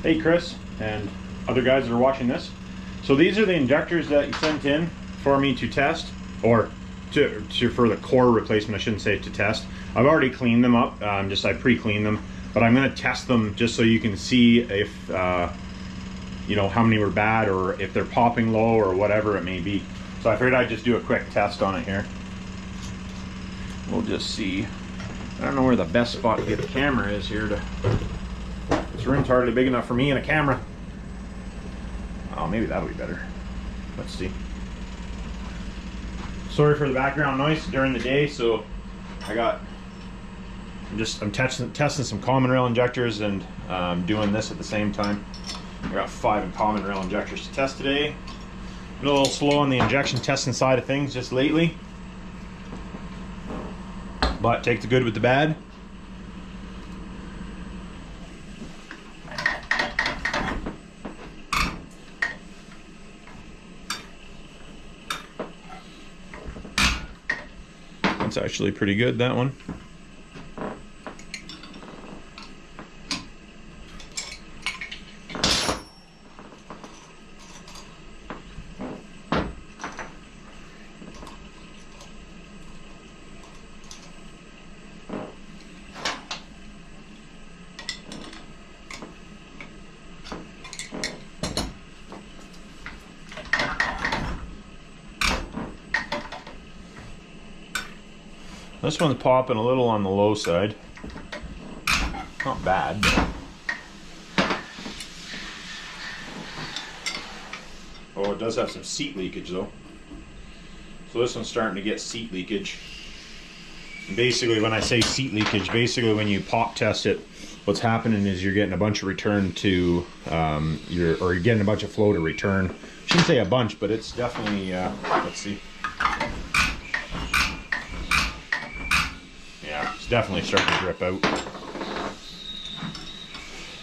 Hey Chris, and other guys that are watching this. So these are the injectors that you sent in for me to test, or for the core replacement, I shouldn't say to test. I've already cleaned them up, I pre-cleaned them, but I'm gonna test them just so you can see if, you know, how many were bad or if they're popping low or whatever it may be. So I figured I'd just do a quick test on it here. We'll just see. I don't know where the best spot to get the camera is here to... This room's hardly big enough for me and a camera. Oh, maybe that'll be better. Let's see. Sorry for the background noise during the day. So I'm testing some common rail injectors and doing this at the same time. I got 5 common rail injectors to test today. Been a little slow on the injection testing side of things just lately, but take the good with the bad. That's actually pretty good, that one. This one's popping a little on the low side. Not bad, but... Oh, it does have some seat leakage though. So this one's starting to get seat leakage. And basically, when I say seat leakage, basically when you pop test it, what's happening is you're getting a bunch of return to you're getting a bunch of flow to return. I shouldn't say a bunch, but it's definitely let's see. It's definitely starting to drip out.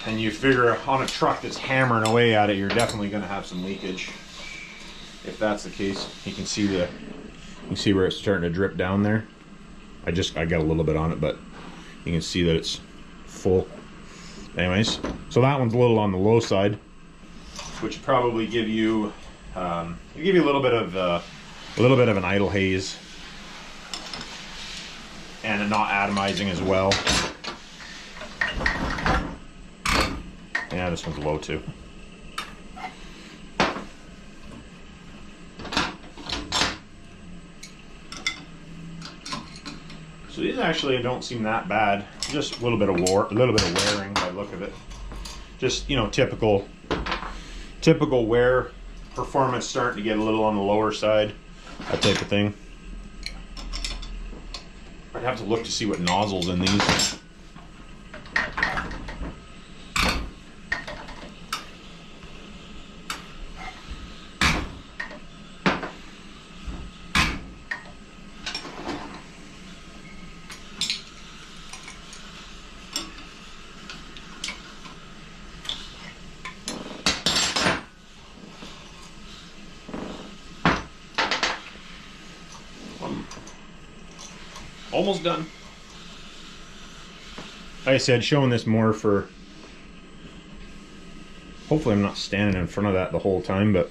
And you figure on a truck that's hammering away at it, you're definitely going to have some leakage. If that's the case, you can see where it's starting to drip down there. I got a little bit on it, but you can see that it's full. Anyways, so that one's a little on the low side, which would probably give you a little bit of an idle haze. And not atomizing as well. Yeah, this one's low too. So these actually don't seem that bad. Just a little bit of wearing by the look of it. Just, you know, typical wear. Performance starting to get a little on the lower side. That type of thing. I'd have to look to see what nozzle's in these. Almost done. Like I said, showing this more for... Hopefully I'm not standing in front of that the whole time, but...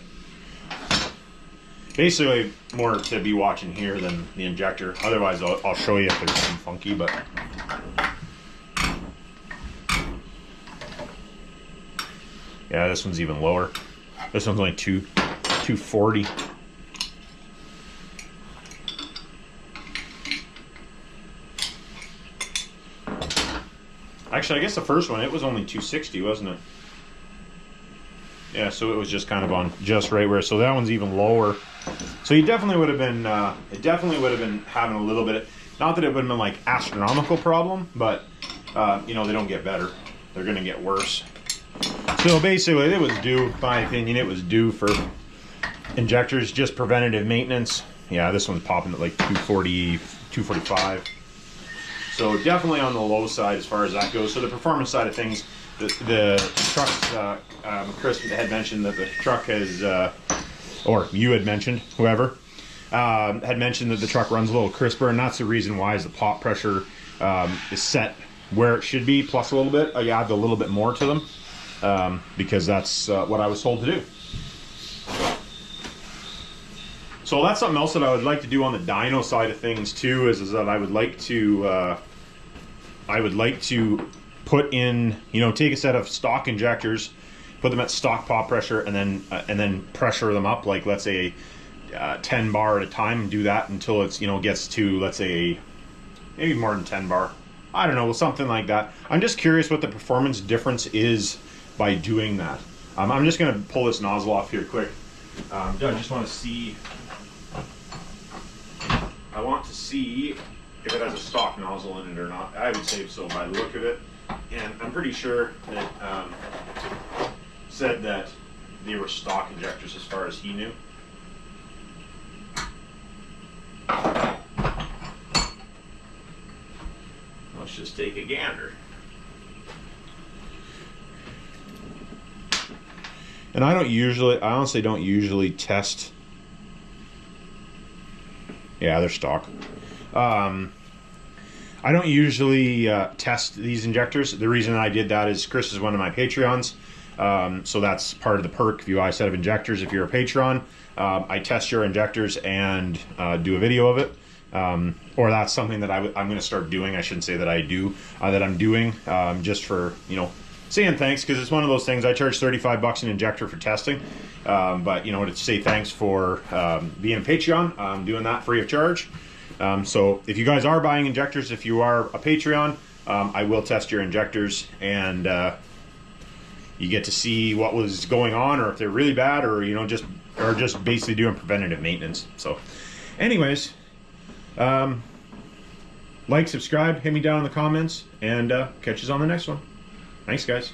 Basically, more to be watching here than the injector. Otherwise, I'll show you if there's something funky, but... Yeah, this one's even lower. This one's only 240. Actually, I guess the first one, it was only 260, wasn't it? Yeah, so it was just kind of on just right where. So that one's even lower. So you definitely would have been, it definitely would have been having a little bit, not that it would have been like astronomical problem, but you know, they don't get better. They're going to get worse. So basically, it was due, in my opinion, it was due for injectors, just preventative maintenance. Yeah, this one's popping at like 240, 245. So definitely on the low side as far as that goes. So the performance side of things, the trucks, Chris had mentioned that the truck has, or you had mentioned, whoever, had mentioned that the truck runs a little crisper, and that's the reason why is the pop pressure is set where it should be, plus a little bit. You add a little bit more to them. because that's what I was told to do. So that's something else that I would like to do on the dyno side of things too, is that I would like to put in, you know, take a set of stock injectors, put them at stock pop pressure, and then pressure them up, like let's say 10 bar at a time, and do that until it's, you know, gets to, let's say, maybe more than 10 bar. I don't know, something like that. I'm just curious what the performance difference is by doing that. I'm just going to pull this nozzle off here quick. I just want to see. I want to see if it has a stock nozzle in it or not. I would say so by the look of it. And I'm pretty sure that said that they were stock injectors as far as he knew. Let's just take a gander. And I honestly don't usually test. Yeah, they're stock. I don't usually test these injectors. The reason I did that is Chris is one of my Patreons. So that's part of the perk if you buy a set of injectors. If you're a Patreon, I test your injectors and do a video of it. Or that's something that I'm going to start doing. I shouldn't say that I do, that I'm doing, just for, you know, saying thanks, because it's one of those things. I charge $35 an injector for testing, but you know, to say thanks for being a Patreon, I'm doing that free of charge. So if you guys are buying injectors, if you are a Patreon, I will test your injectors, and you get to see what was going on, or if they're really bad, or you know, just basically doing preventative maintenance. So anyways, like, subscribe, hit me down in the comments, and catch us on the next one. Thanks, guys.